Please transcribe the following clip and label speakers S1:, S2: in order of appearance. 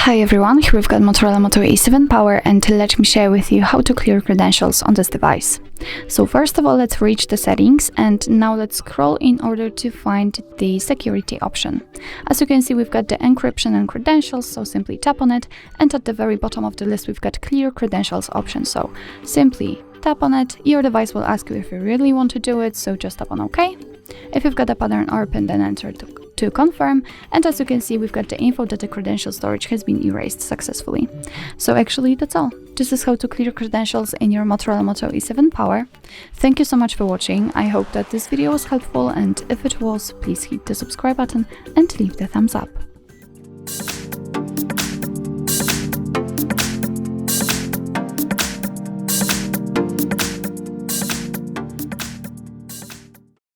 S1: Hi everyone, here we've got Motorola Moto E7 Power, and let me share with you how to clear credentials on this device. So first of all, let's reach the settings, and now let's scroll in order to find the security option. As you can see, we've got the encryption and credentials, so simply tap on it, and at the very bottom of the list we've got clear credentials option, so simply tap on it. Your device will ask you if you really want to do it, so just tap on OK. If you've got a pattern or PIN, then enter to confirm, and as you can see, we've got the info that the credential storage has been erased successfully. So actually that's all. This is how to clear credentials in your Motorola Moto E7 Power. Thank you so much for watching. I hope that this video was helpful, and if it was, please hit the subscribe button and leave the thumbs up.